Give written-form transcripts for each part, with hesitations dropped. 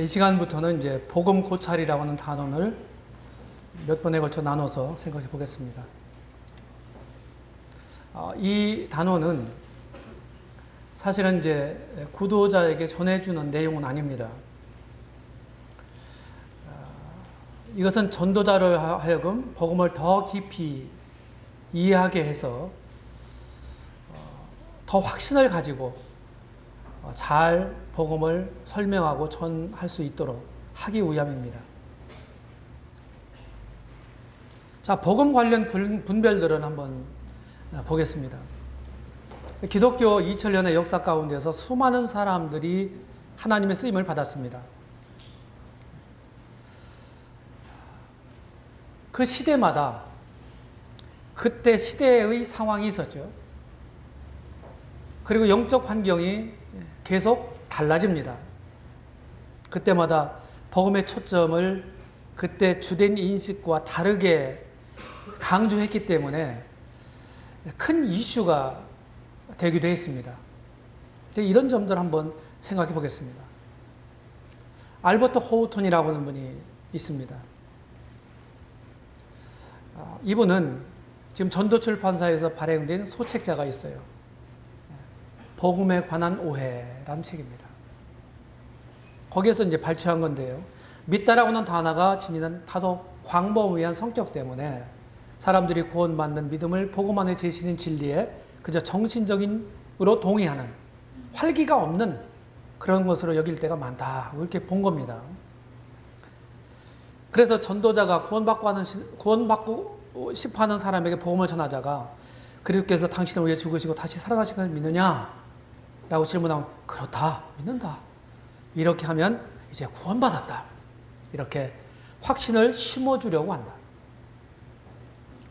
시간부터는 이제 복음 고찰이라고 하는 단원을 몇 번에 걸쳐 나눠서 생각해 보겠습니다. 이 단원은 사실은 이제 구도자에게 전해주는 내용은 아닙니다. 이것은 전도자로 하여금 복음을 더 깊이 이해하게 해서 더 확신을 가지고 잘 복음을 설명하고 전할 수 있도록 하기 위함입니다. 자, 복음 관련 분별들은 한번 보겠습니다. 기독교 2000년의 역사 가운데서 수많은 사람들이 하나님의 쓰임을 받았습니다. 그 시대마다 그때 시대의 상황이 있었죠. 그리고 영적 환경이 계속 달라집니다. 그때마다 복음의 초점을 그때 주된 인식과 다르게 강조했기 때문에 큰 이슈가 되기도 했습니다. 이런 점들 한번 생각해 보겠습니다. 알버트 호우톤이라고 하는 분이 있습니다. 이분은 지금 전도출판사에서 발행된 소책자가 있어요. 복음에 관한 오해라는 책입니다. 거기에서 이제 발췌한 건데요. 믿다라고 하는 단어가 지니는 다소 광범위한 성격 때문에 사람들이 구원받는 믿음을 복음 안에 제시된 진리에 그저 정신적인으로 동의하는 활기가 없는 그런 것으로 여길 때가 많다. 이렇게 본 겁니다. 그래서 전도자가 구원받고 싶어 하는 사람에게 복음을 전하자가 그리스도께서 당신을 위해 죽으시고 다시 살아나신 것을 믿느냐? 라고 질문하면 그렇다. 믿는다. 이렇게 하면 이제 구원받았다. 이렇게 확신을 심어주려고 한다.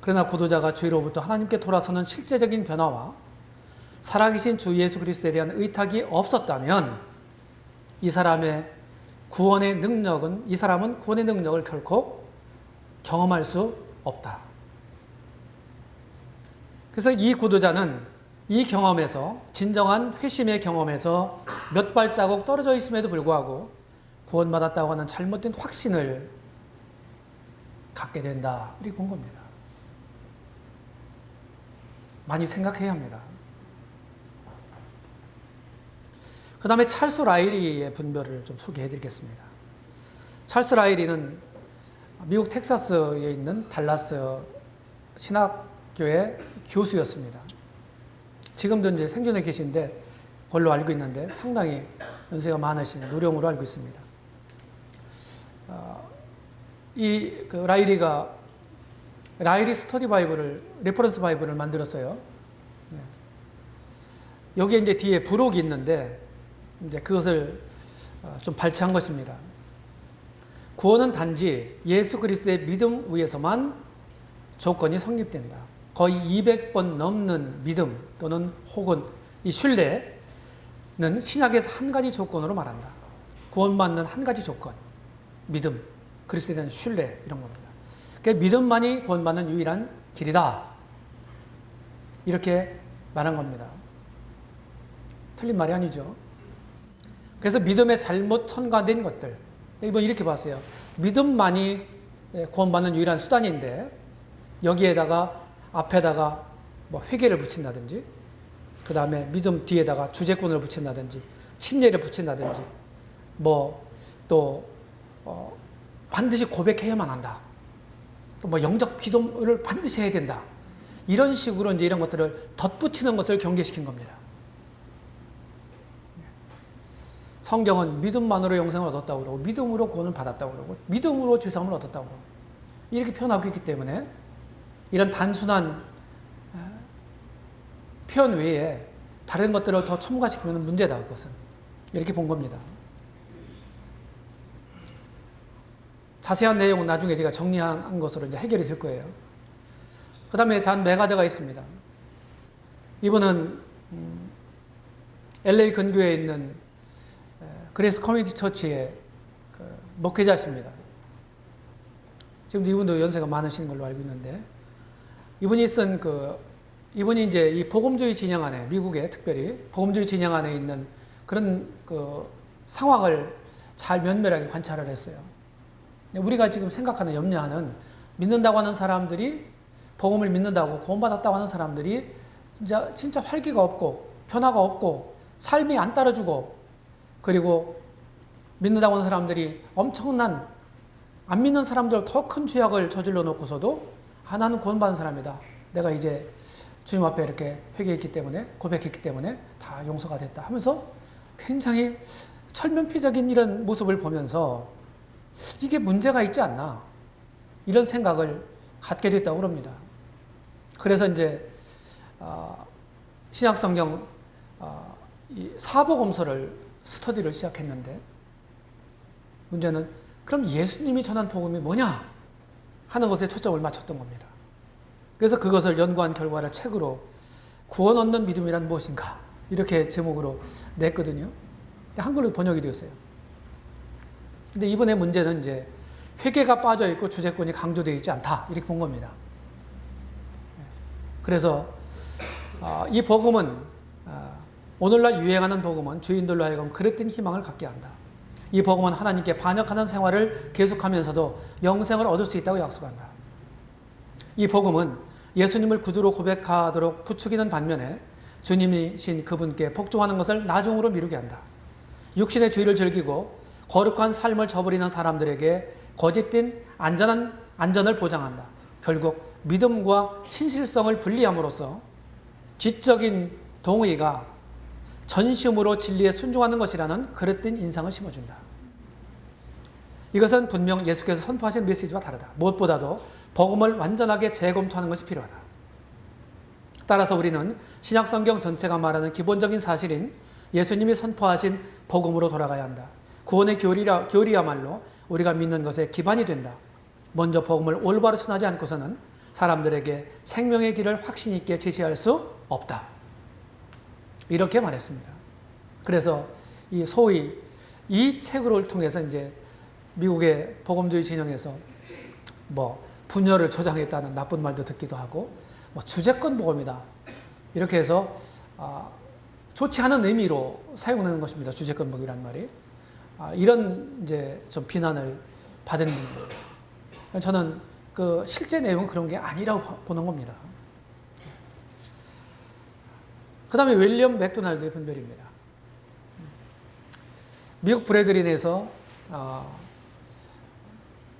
그러나 구도자가 죄로부터 하나님께 돌아서는 실제적인 변화와 살아계신 주 예수 그리스도에 대한 의탁이 없었다면 이 사람은 구원의 능력을 결코 경험할 수 없다. 그래서 이 구도자는 이 경험에서 진정한 회심의 경험에서 몇 발자국 떨어져 있음에도 불구하고 구원받았다고 하는 잘못된 확신을 갖게 된다. 이렇게 본 겁니다. 많이 생각해야 합니다. 그 다음에 찰스 라이리의 분별을 좀 소개해 드리겠습니다. 찰스 라이리는 미국 텍사스에 있는 달라스 신학교의 교수였습니다. 지금도 이제 생존해 계신데 걸로 알고 있는데 상당히 연세가 많으신 노령으로 알고 있습니다. 라이리가 라이리 스터디 바이블을 레퍼런스 바이블을 만들었어요. 여기에 이제 뒤에 부록이 있는데 이제 그것을 좀 발췌한 것입니다. 구원은 단지 예수 그리스도의 믿음 위에서만 조건이 성립된다. 거의 200번 넘는 믿음 또는 혹은 이 신뢰는 신약에서 한 가지 조건으로 말한다. 구원받는 한 가지 조건, 믿음, 그리스도에 대한 신뢰 이런 겁니다. 그러니까 믿음만이 구원받는 유일한 길이다. 이렇게 말한 겁니다. 틀린 말이 아니죠. 그래서 믿음에 잘못 첨가된 것들, 이번 이렇게 봤어요. 믿음만이 구원받는 유일한 수단인데 여기에다가 앞에다가 뭐 회개를 붙인다든지 그 다음에 믿음 뒤에다가 주제권을 붙인다든지 침례를 붙인다든지 뭐 또 반드시 고백해야만 한다. 뭐 영적 기도를 반드시 해야 된다. 이런 식으로 이제 이런 것들을 덧붙이는 것을 경계시킨 겁니다. 성경은 믿음만으로 영생을 얻었다고 그러고 믿음으로 구원을 받았다고 그러고 믿음으로 죄사함을 얻었다고 그러고 이렇게 표현하고 있기 때문에 이런 단순한 표현 외에 다른 것들을 더 첨가시키면 문제다. 그것은 이렇게 본 겁니다. 자세한 내용은 나중에 제가 정리한 것으로 이제 해결이 될 거예요. 그 다음에 잔 메가드가 있습니다. 이분은 LA 근교에 있는 그레이스 커뮤니티 처치의 목회자십니다. 지금 이분도 연세가 많으신 걸로 알고 있는데 이분이 이제 이 복음주의 진영 안에 미국에 특별히 복음주의 진영 안에 있는 그런 상황을 잘 면밀하게 관찰을 했어요. 우리가 지금 생각하는 염려하는 믿는다고 하는 사람들이 복음을 믿는다고 구원받았다고 하는 사람들이 진짜 활기가 없고 변화가 없고 삶이 안 따라주고 그리고 믿는다고 하는 사람들이 엄청난 안 믿는 사람들 더 큰 죄악을 저질러 놓고서도 나는 구원받은 사람이다. 내가 이제 주님 앞에 이렇게 회개했기 때문에 고백했기 때문에 다 용서가 됐다 하면서 굉장히 철면피적인 이런 모습을 보면서 이게 문제가 있지 않나 이런 생각을 갖게 됐다고 합니다. 그래서 이제 신약성경 이 사복음서를 스터디를 시작했는데 문제는 그럼 예수님이 전한 복음이 뭐냐 하는 것에 초점을 맞췄던 겁니다. 그래서 그것을 연구한 결과를 책으로 구원 얻는 믿음이란 무엇인가 이렇게 제목으로 냈거든요. 한글로 번역이 되었어요. 근데 이번에 문제는 이제 회개가 빠져 있고 주제권이 강조되어 있지 않다 이렇게 본 겁니다. 그래서 이 복음은 오늘날 유행하는 복음은 죄인들로 하여금 그릇된 희망을 갖게 한다. 이 복음은 하나님께 반역하는 생활을 계속하면서도 영생을 얻을 수 있다고 약속한다. 이 복음은 예수님을 구주로 고백하도록 부추기는 반면에 주님이신 그분께 복종하는 것을 나중으로 미루게 한다. 육신의 죄를 즐기고 거룩한 삶을 저버리는 사람들에게 거짓된 안전을 보장한다. 결국 믿음과 신실성을 분리함으로써 지적인 동의가 전심으로 진리에 순종하는 것이라는 그릇된 인상을 심어준다. 이것은 분명 예수께서 선포하신 메시지와 다르다. 무엇보다도 복음을 완전하게 재검토하는 것이 필요하다. 따라서 우리는 신약성경 전체가 말하는 기본적인 사실인 예수님이 선포하신 복음으로 돌아가야 한다. 구원의 교리야말로 우리가 믿는 것에 기반이 된다. 먼저 복음을 올바로 전하지 않고서는 사람들에게 생명의 길을 확신 있게 제시할 수 없다. 이렇게 말했습니다. 그래서 이 소위 이 책을 통해서 이제 미국의 복음주의 진영에서 분열을 조장했다는 나쁜 말도 듣기도 하고 주제권 복음이다. 이렇게 해서 좋지 않은 의미로 사용하는 것입니다. 주제권 복음이라는 말이. 이런 이제 좀 비난을 받은 분들. 저는 그 실제 내용은 그런 게 아니라고 보는 겁니다. 그 다음에 윌리엄 맥도날드의 분별입니다. 미국 브래드린에서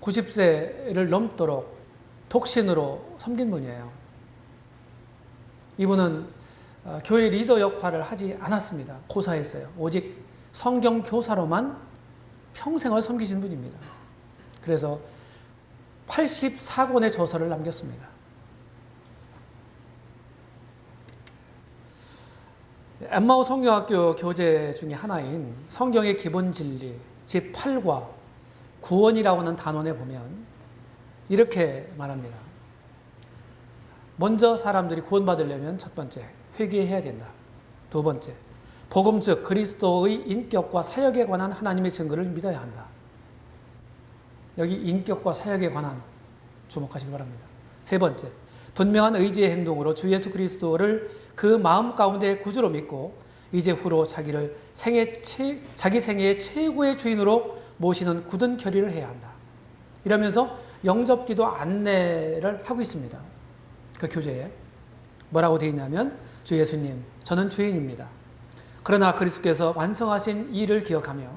90세를 넘도록 독신으로 섬긴 분이에요. 이분은 교회 리더 역할을 하지 않았습니다. 고사했어요. 오직 성경 교사로만 평생을 섬기신 분입니다. 그래서 84권의 저서를 남겼습니다. 엠마오 성경학교 교재 중에 하나인 성경의 기본 진리 제8과 구원이라고 하는 단원에 보면 이렇게 말합니다. 먼저 사람들이 구원받으려면 첫 번째, 회개해야 된다. 두 번째, 복음 즉 그리스도의 인격과 사역에 관한 하나님의 증거를 믿어야 한다. 여기 인격과 사역에 관한 주목하시기 바랍니다. 세 번째, 분명한 의지의 행동으로 주 예수 그리스도를 그 마음 가운데 구주로 믿고 이제 후로 자기 생애의 최고의 주인으로 모시는 굳은 결의를 해야 한다. 이러면서 영접기도 안내를 하고 있습니다. 그 교재에 뭐라고 되어 있냐면 주 예수님, 저는 죄인입니다. 그러나 그리스도께서 완성하신 일을 기억하며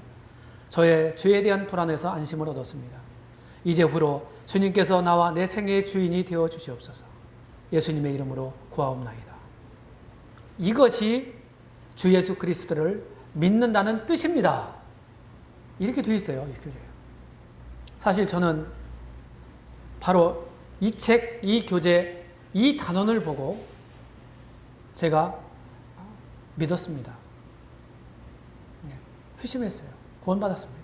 저의 죄에 대한 불안에서 안심을 얻었습니다. 이제 후로 주님께서 나와 내 생애의 주인이 되어 주시옵소서. 예수님의 이름으로 구하옵나이다. 이것이 주 예수 그리스도를 믿는다는 뜻입니다. 이렇게 되어 있어요. 이 교재에. 사실 저는 바로 이 책, 이 교재, 이 단원을 보고 제가 믿었습니다. 회심했어요. 구원받았습니다.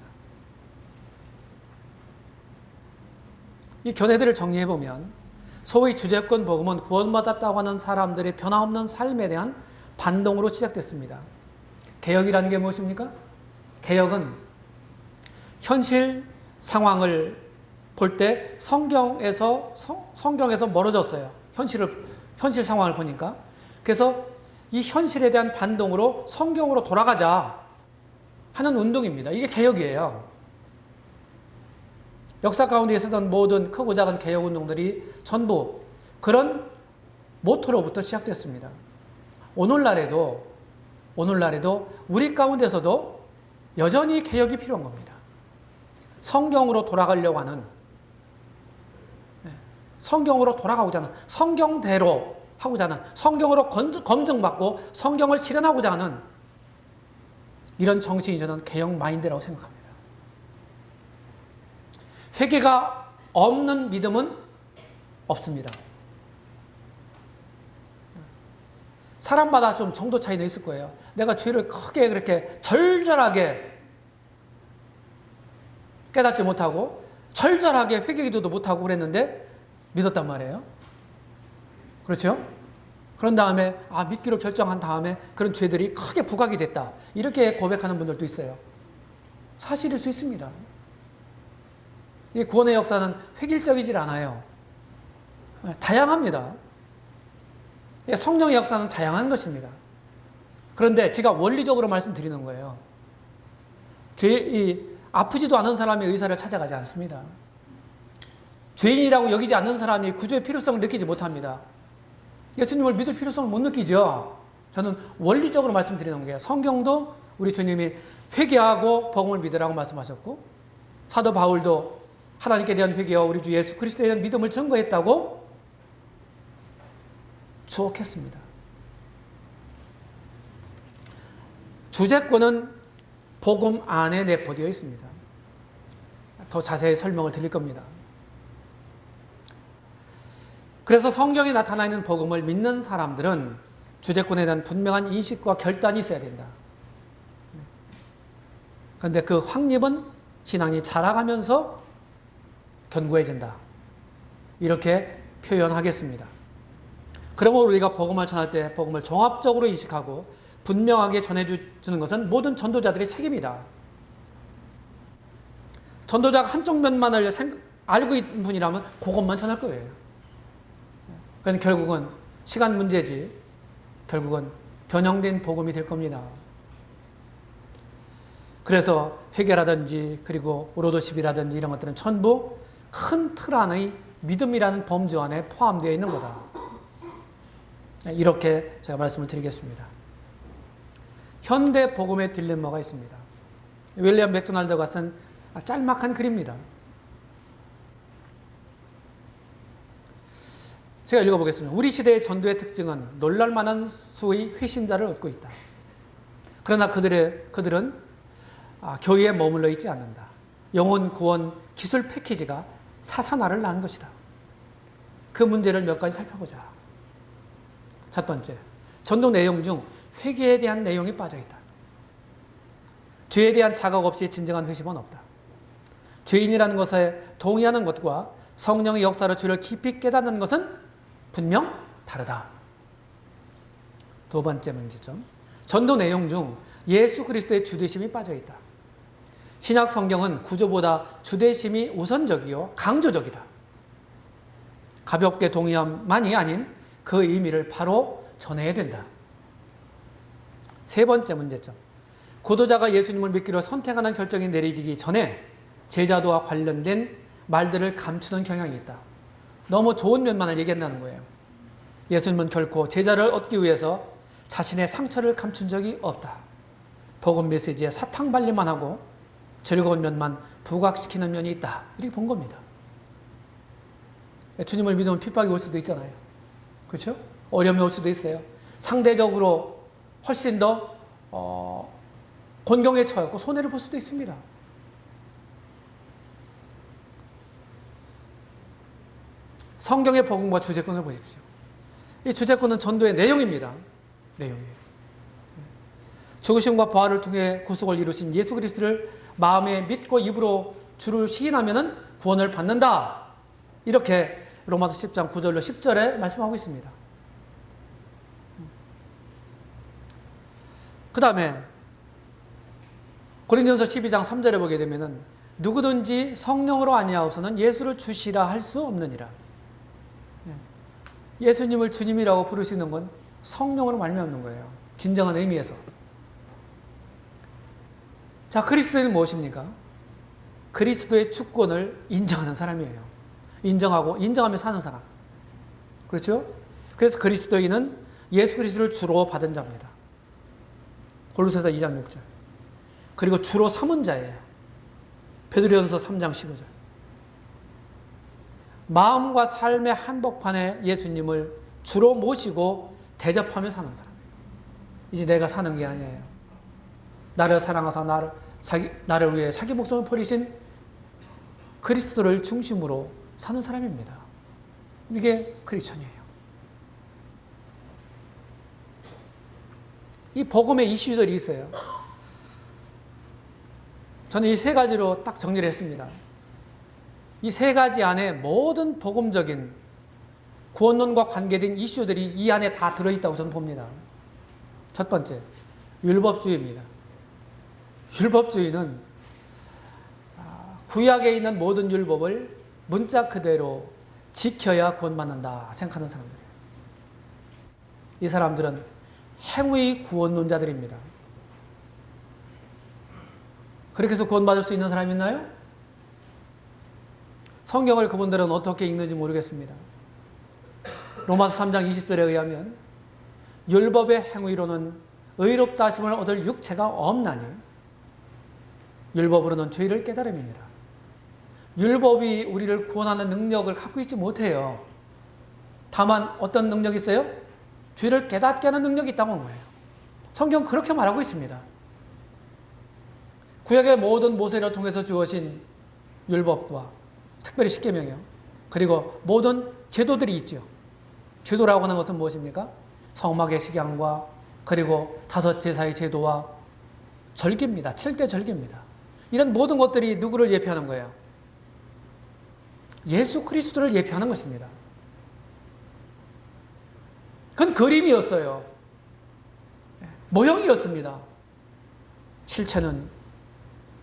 이 견해들을 정리해보면 소위 주제권 복음은 구원받았다고 하는 사람들의 변화없는 삶에 대한 반동으로 시작됐습니다. 개혁이라는 게 무엇입니까? 개혁은 현실 상황을 볼 때 성경에서 멀어졌어요. 현실 상황을 보니까. 그래서 이 현실에 대한 반동으로 성경으로 돌아가자 하는 운동입니다. 이게 개혁이에요. 역사 가운데 있었던 모든 크고 작은 개혁 운동들이 전부 그런 모토로부터 시작됐습니다. 오늘날에도 우리 가운데서도 여전히 개혁이 필요한 겁니다. 성경으로 돌아가려고 하는, 성경으로 돌아가고자 하는, 성경대로 하고자 하는, 성경으로 검증받고 성경을 실현하고자 하는 이런 정신이 저는 개혁 마인드라고 생각합니다. 회개가 없는 믿음은 없습니다. 사람마다 좀 정도 차이는 있을 거예요. 내가 죄를 크게 그렇게 절절하게 깨닫지 못하고 절절하게 회개기도도 못하고 그랬는데 믿었단 말이에요. 그렇죠? 그런 다음에 믿기로 결정한 다음에 그런 죄들이 크게 부각이 됐다. 이렇게 고백하는 분들도 있어요. 사실일 수 있습니다. 이 구원의 역사는 획일적이질 않아요. 다양합니다. 성령의 역사는 다양한 것입니다. 그런데 제가 원리적으로 말씀드리는 거예요. 아프지도 않은 사람의 의사를 찾아가지 않습니다. 죄인이라고 여기지 않는 사람이 구조의 필요성을 느끼지 못합니다. 예수님을 믿을 필요성을 못 느끼죠. 저는 원리적으로 말씀드리는 거예요. 성경도 우리 주님이 회개하고 복음을 믿으라고 말씀하셨고, 사도 바울도 하나님께 대한 회개와 우리 주 예수 그리스도에 대한 믿음을 증거했다고 주옥했습니다. 주제권은 복음 안에 내포되어 있습니다. 더 자세히 설명을 드릴 겁니다. 그래서 성경에 나타나 있는 복음을 믿는 사람들은 주제권에 대한 분명한 인식과 결단이 있어야 된다. 그런데 그 확립은 신앙이 자라가면서 견고해진다. 이렇게 표현하겠습니다. 그러므로 우리가 복음을 전할 때 복음을 종합적으로 인식하고 분명하게 전해주는 것은 모든 전도자들의 책임이다. 전도자가 한쪽 면만을 알고 있는 분이라면 그것만 전할 거예요. 그러니까 결국은 시간 문제지, 결국은 변형된 복음이 될 겁니다. 그래서 회개라든지 그리고 로더십이라든지 이런 것들은 전부 큰 틀 안의 믿음이라는 범주 안에 포함되어 있는 거다. 이렇게 제가 말씀을 드리겠습니다. 현대 복음의 딜레마가 있습니다. 윌리엄 맥도날드가 쓴 짤막한 글입니다. 제가 읽어보겠습니다. 우리 시대의 전도의 특징은 놀랄만한 수의 회심자를 얻고 있다. 그러나 그들은 교회에 머물러 있지 않는다. 영혼 구원 기술 패키지가 사사나를 낳은 것이다. 그 문제를 몇 가지 살펴보자. 첫 번째, 전도 내용 중 회개에 대한 내용이 빠져있다. 죄에 대한 자각 없이 진정한 회심은 없다. 죄인이라는 것에 동의하는 것과 성령의 역사로 죄를 깊이 깨닫는 것은 분명 다르다. 두 번째 문제점, 전도 내용 중 예수 그리스도의 주되심이 빠져있다. 신약 성경은 구조보다 주되심이 우선적이요 강조적이다. 가볍게 동의함만이 아닌 그 의미를 바로 전해야 된다. 세 번째 문제점, 고도자가 예수님을 믿기로 선택하는 결정이 내리지기 전에 제자도와 관련된 말들을 감추는 경향이 있다. 너무 좋은 면만을 얘기한다는 거예요. 예수님은 결코 제자를 얻기 위해서 자신의 상처를 감춘 적이 없다. 복음 메시지에 사탕 발리만 하고 즐거운 면만 부각시키는 면이 있다. 이렇게 본 겁니다. 주님을 믿으면 핍박이 올 수도 있잖아요. 그렇죠? 어려움이 올 수도 있어요. 상대적으로 훨씬 더 곤경에 처했고 손해를 볼 수도 있습니다. 성경의 복음과 주제권을 보십시오. 이 주제권은 전도의 내용입니다. 내용이에요. 죽으심과 부활을 통해 구속을 이루신 예수 그리스도를 마음에 믿고 입으로 주를 시인하면 구원을 받는다. 이렇게 로마서 10장 9절로 10절에 말씀하고 있습니다. 그 다음에 고린도전서 12장 3절에 보게 되면 누구든지 성령으로 아니하고서는 예수를 주시라 할 수 없느니라. 예수님을 주님이라고 부르시는 건 성령으로 말미암는 거예요. 진정한 의미에서. 자, 그리스도인은 무엇입니까? 그리스도의 주권을 인정하는 사람이에요. 인정하며 사는 사람. 그렇죠? 그래서 그리스도인은 예수 그리스도를 주로 받은 자입니다. 골로새서 2장 6절. 그리고 주로 삼은 자예요. 베드로전서 3장 15절. 마음과 삶의 한복판에 예수님을 주로 모시고 대접하며 사는 사람이에요. 이제 내가 사는 게 아니에요. 나를 사랑하사 나를 위해 자기 목숨을 버리신 그리스도를 중심으로 사는 사람입니다. 이게 크리스천이에요. 이 복음의 이슈들이 있어요. 저는 이 세 가지로 딱 정리를 했습니다. 이 세 가지 안에 모든 복음적인 구원론과 관계된 이슈들이 이 안에 다 들어있다고 저는 봅니다. 첫 번째, 율법주의입니다. 율법주의는 구약에 있는 모든 율법을 문자 그대로 지켜야 구원받는다 생각하는 사람들이에요. 이 사람들은 행위 구원론자들입니다. 그렇게 해서 구원받을 수 있는 사람이 있나요? 성경을 그분들은 어떻게 읽는지 모르겠습니다. 로마서 3장 20절에 의하면 율법의 행위로는 의롭다 하심을 얻을 육체가 없나니 율법으로는 죄를 깨달음이니라. 율법이 우리를 구원하는 능력을 갖고 있지 못해요. 다만 어떤 능력이 있어요? 죄를 깨닫게 하는 능력이 있다고 하는 거예요. 성경 그렇게 말하고 있습니다. 구약의 모든 모세를 통해서 주어진 율법과 특별히 십계명이요. 그리고 모든 제도들이 있죠. 제도라고 하는 것은 무엇입니까? 성막의 식양과 그리고 다섯 제사의 제도와 절기입니다. 7대 절기입니다. 이런 모든 것들이 누구를 예표하는 거예요? 예수 그리스도를 예표하는 것입니다. 그건 그림이었어요. 모형이었습니다. 실체는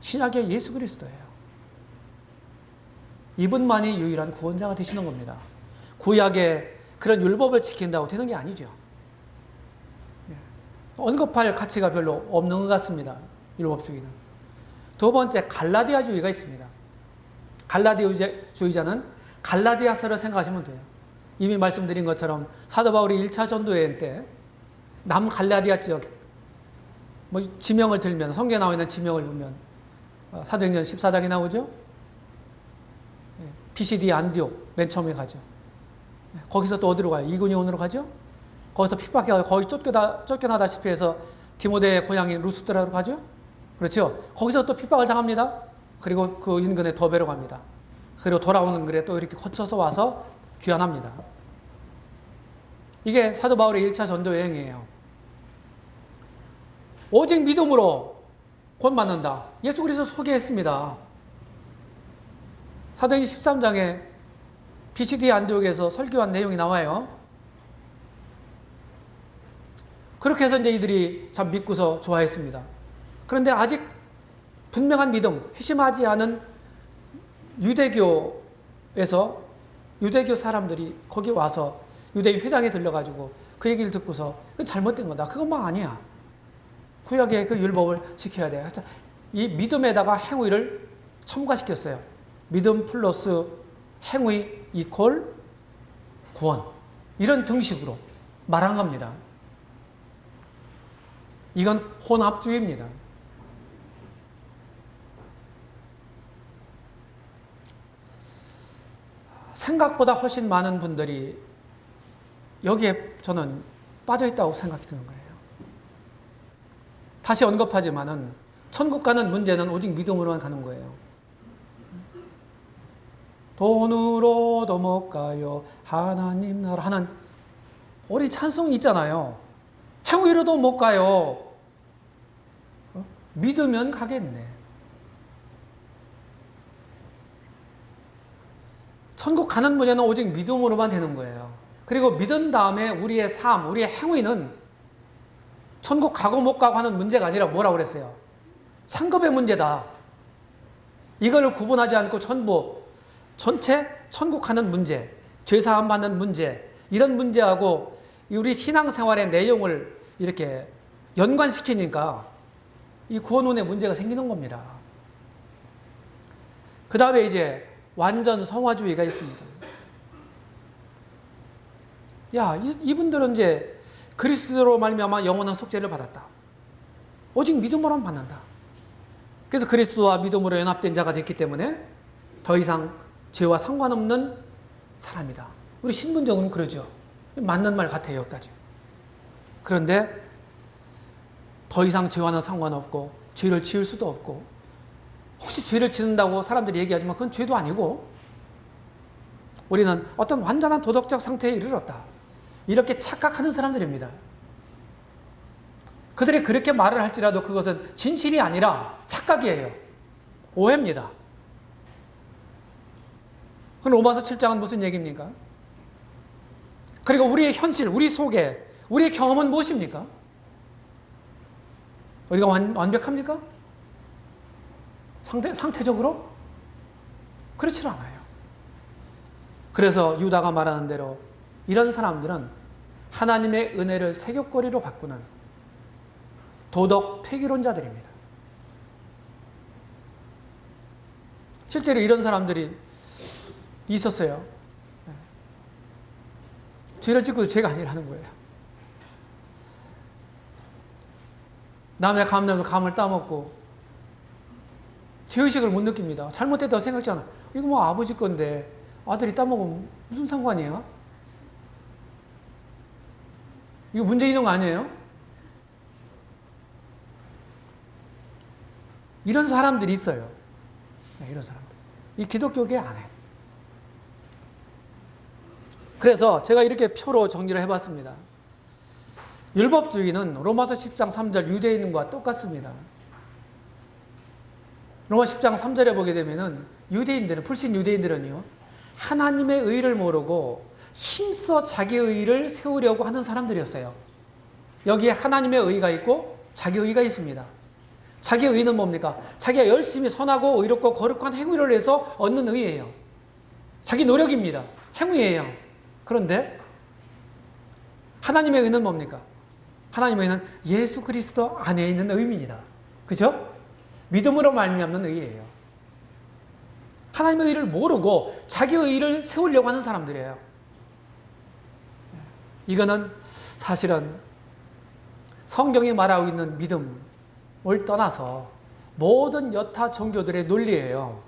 신약의 예수 그리스도예요. 이분만이 유일한 구원자가 되시는 겁니다. 구약의 그런 율법을 지킨다고 되는 게 아니죠. 언급할 가치가 별로 없는 것 같습니다. 율법주의는. 두 번째, 갈라디아주의가 있습니다. 갈라디아주의자는 갈라디아서를 생각하시면 돼요. 이미 말씀드린 것처럼 사도 바울이 1차 전도여행 때 남갈라디아 지역 지명을 들면 성경에 나와 있는 지명을 보면 사도행전 14장에 나오죠. 피시디 안디옥 맨 처음에 가죠. 거기서 또 어디로 가요? 이고니온으로 가죠. 거기서 핍박해서 거의 쫓겨나다시피 해서 디모데의 고향인 루스드라로 가죠. 그렇죠. 거기서 또 핍박을 당합니다. 그리고 그 인근의 더베로 갑니다. 그리고 돌아오는 길에 또 이렇게 거쳐서 와서 귀환합니다. 이게 사도 바울의 1차 전도 여행이에요. 오직 믿음으로 구원받는다. 예수 그리스도 소개했습니다. 사도행전 13장에 비시디 안디옥에서 설교한 내용이 나와요. 그렇게 해서 이제 이들이 참 믿고서 좋아했습니다. 그런데 아직 분명한 믿음, 회심하지 않은 유대교에서 유대교 사람들이 거기 와서 유대인 회당에 들려가지고 그 얘기를 듣고서 잘못된 거다. 그것만 아니야. 구약의 그 율법을 지켜야 돼. 이 믿음에다가 행위를 첨가시켰어요. 믿음 플러스 행위 이퀄 구원. 이런 등식으로 말한 겁니다. 이건 혼합주의입니다. 생각보다 훨씬 많은 분들이 여기에 저는 빠져있다고 생각이 드는 거예요. 다시 언급하지만은 천국 가는 문제는 오직 믿음으로만 가는 거예요. 돈으로도 못 가요. 하나님 나라 하는 우리 찬송이 있잖아요. 행위로도 못 가요. 믿으면 가겠네. 천국 가는 문제는 오직 믿음으로만 되는 거예요. 그리고 믿은 다음에 우리의 삶, 우리의 행위는 천국 가고 못 가고 하는 문제가 아니라 뭐라고 그랬어요? 상급의 문제다. 이걸 구분하지 않고 전체 천국 가는 문제, 죄사함 받는 문제, 이런 문제하고 우리 신앙생활의 내용을 이렇게 연관시키니까 이 구원운에 문제가 생기는 겁니다. 그 다음에 이제 완전 성화주의가 있습니다. 야, 이분들은 이제 그리스도로 말미암아 영원한 속죄를 받았다. 오직 믿음으로만 받는다. 그래서 그리스도와 믿음으로 연합된 자가 됐기 때문에 더 이상 죄와 상관없는 사람이다. 우리 신분적으로는 그러죠. 맞는 말 같아요, 여기까지. 그런데 더 이상 죄와는 상관없고 죄를 지을 수도 없고, 혹시 죄를 짓는다고 사람들이 얘기하지만 그건 죄도 아니고, 우리는 어떤 완전한 도덕적 상태에 이르렀다. 이렇게 착각하는 사람들입니다. 그들이 그렇게 말을 할지라도 그것은 진실이 아니라 착각이에요. 오해입니다. 그럼 로마서 7장은 무슨 얘기입니까? 그리고 우리의 현실, 우리 속에 우리의 경험은 무엇입니까? 우리가 완벽합니까? 상태적으로? 그렇지 않아요. 그래서 유다가 말하는 대로 이런 사람들은 하나님의 은혜를 세귑거리로 바꾸는 도덕 폐기론자들입니다. 실제로 이런 사람들이 있었어요. 죄를 짓고도 죄가 아니라는 거예요. 남의 감 나면 감을 따먹고 죄의식을 못 느낍니다. 잘못됐다고 생각지 않아. 이거 뭐 아버지 건데 아들이 따먹으면 무슨 상관이에요? 이거 문제 있는 거 아니에요? 이런 사람들이 있어요. 이런 사람들. 이 기독교계 안에. 그래서 제가 이렇게 표로 정리를 해봤습니다. 율법주의는 로마서 10장 3절 유대인과 똑같습니다. 로마 10장 3절에 보게 되면은 유대인들은, 불신 유대인들은요, 하나님의 의를 모르고 힘써 자기의 의를 세우려고 하는 사람들이었어요. 여기에 하나님의 의가 있고 자기의 의가 있습니다. 자기의 의는 뭡니까? 자기가 열심히 선하고 의롭고 거룩한 행위를 해서 얻는 의예요. 자기 노력입니다. 행위예요. 그런데 하나님의 의는 뭡니까? 하나님의 의는 예수 그리스도 안에 있는 의입니다. 그죠? 믿음으로 말미암는 의예요. 하나님의 의를 모르고 자기의 의를 세우려고 하는 사람들이에요. 이거는 사실은 성경이 말하고 있는 믿음을 떠나서 모든 여타 종교들의 논리예요.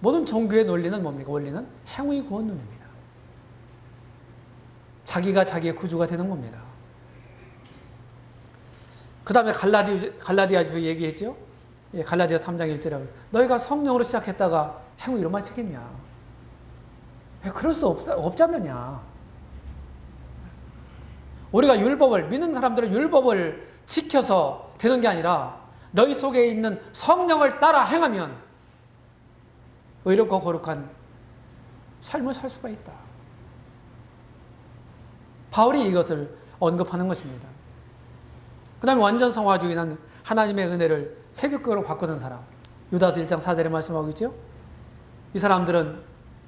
모든 종교의 논리는 뭡니까? 원리는 행위 구원론입니다. 자기가 자기의 구주가 되는 겁니다. 그 다음에 갈라디아서 얘기했죠? 예, 갈라디아 3장 1절에 너희가 성령으로 시작했다가 행위로 마치겠냐? 그럴 수 없지 않느냐? 우리가 율법을, 믿는 사람들은 율법을 지켜서 되는 게 아니라 너희 속에 있는 성령을 따라 행하면 의롭고 거룩한 삶을 살 수가 있다. 바울이 이것을 언급하는 것입니다. 그 다음에 완전 성화주의는 하나님의 은혜를 세귑거로 바꾸는 사람. 유다서 1장 4절에 말씀하고 있죠. 이 사람들은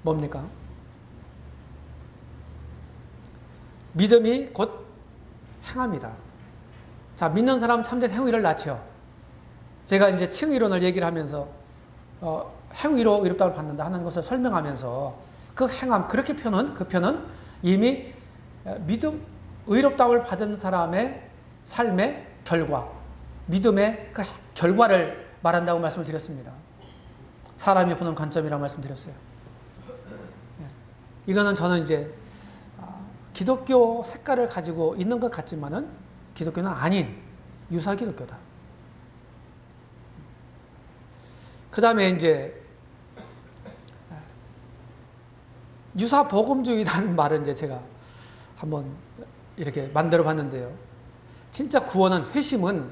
뭡니까? 믿음이 곧 행합니다. 자, 믿는 사람 참된 행위를 낳죠. 제가 이제 칭의론을 얘기를 하면서 행위로 의롭다움을 받는다 하는 것을 설명하면서 그 행함, 그렇게 그 표는 이미 믿음, 의롭다움을 받은 사람의 삶의 결과, 믿음의 그 결과를 말한다고 말씀을 드렸습니다. 사람이 보는 관점이라고 말씀드렸어요. 이거는 저는 이제 기독교 색깔을 가지고 있는 것 같지만은 기독교는 아닌 유사 기독교다. 그 다음에 이제 유사 복음주의라는 말은 이제 제가 한번 이렇게 만들어 봤는데요. 진짜 구원은, 회심은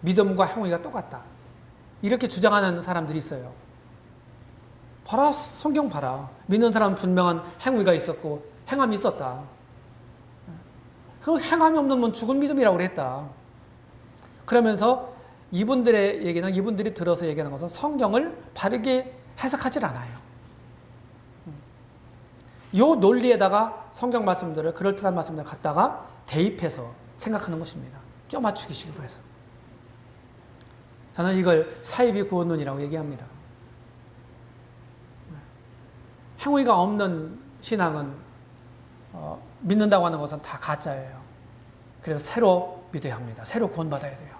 믿음과 행위가 똑같다. 이렇게 주장하는 사람들이 있어요. 봐라, 성경 봐라. 믿는 사람은 분명한 행위가 있었고 행함이 있었다. 그 행함이 없는 건 죽은 믿음이라고 그랬다. 그러면서 이분들의 얘기는, 이분들이 들어서 얘기하는 것은 성경을 바르게 해석하질 않아요. 이 논리에다가 성경 말씀들을, 그럴듯한 말씀들을 갖다가 대입해서 생각하는 것입니다. 껴맞추기식으로 해서. 저는 이걸 사이비 구원론이라고 얘기합니다. 행위가 없는 신앙은 믿는다고 하는 것은 다 가짜예요. 그래서 새로 믿어야 합니다. 새로 구원받아야 돼요.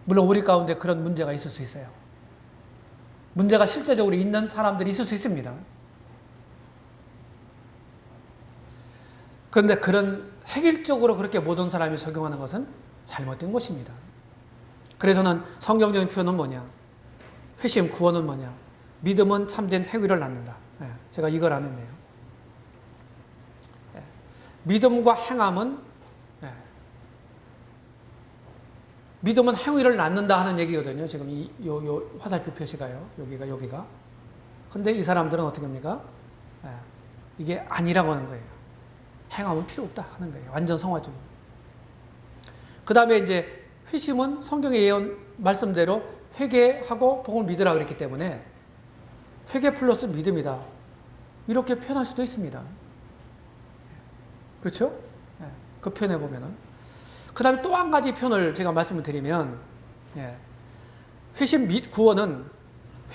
물론 우리 가운데 그런 문제가 있을 수 있어요. 문제가 실제적으로 있는 사람들이 있을 수 있습니다. 그런데 그런 획일적으로 그렇게 모든 사람이 적용하는 것은 잘못된 것입니다. 그래서는 성경적인 표현은 뭐냐? 회심, 구원은 뭐냐? 믿음은 참된 행위를 낳는다. 제가 이걸 안 했네요. 믿음과 행함은 믿음은 행위를 낳는다 하는 얘기거든요. 지금 요 화살표 표시가요. 여기가. 근데 이 사람들은 어떻게 합니까? 이게 아니라고 하는 거예요. 행함은 필요 없다 하는 거예요. 완전 성화주의. 그 다음에 이제 회심은 성경의 예언 말씀대로 회개하고 복음을 믿으라 그랬기 때문에 회개 플러스 믿음이다. 이렇게 표현할 수도 있습니다. 그렇죠? 그 표현해 보면은. 그 다음에 또 한 가지 표현을 제가 말씀을 드리면, 회심 및 구원은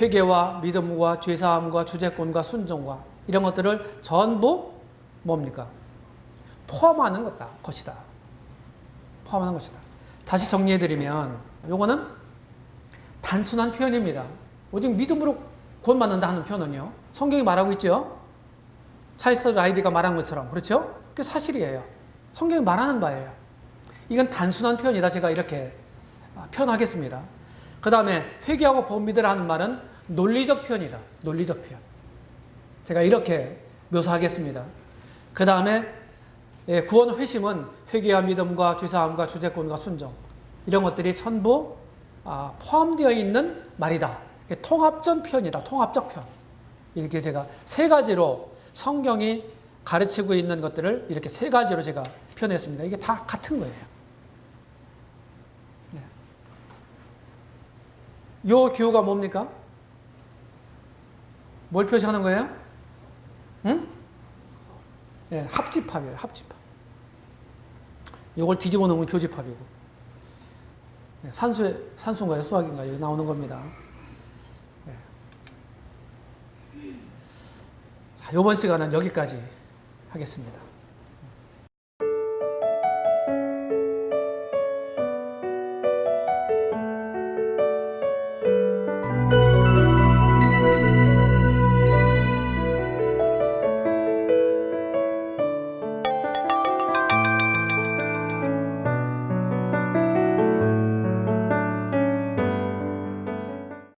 회개와 믿음과 죄사함과 주제권과 순종과 이런 것들을 전부 뭡니까? 포함하는 것이다. 포함하는 것이다. 다시 정리해 드리면, 요거는 단순한 표현입니다. 오직 믿음으로 구원받는다 하는 표현은요, 성경이 말하고 있죠? 찰스 라이디가 말한 것처럼. 그렇죠? 그게 사실이에요. 성경이 말하는 바예요. 이건 단순한 표현이다. 제가 이렇게 표현하겠습니다. 그 다음에 회개하고 복음 믿으라 하는 말은 논리적 표현이다. 논리적 표현. 제가 이렇게 묘사하겠습니다. 그 다음에 구원 회심은 회개와 믿음과 죄사함과 주제권과 순종 이런 것들이 전부 포함되어 있는 말이다. 통합적 표현이다. 통합적 표현. 이렇게 제가 세 가지로 성경이 가르치고 있는 것들을 이렇게 세 가지로 제가 표현했습니다. 이게 다 같은 거예요. 요 기호가 뭡니까? 뭘 표시하는 거예요? 응? 합집합이에요. 합집합. 요걸 뒤집어 놓으면 교집합이고. 산수인가요? 수학인가요? 여기 나오는 겁니다. 자, 이번 시간은 여기까지 하겠습니다.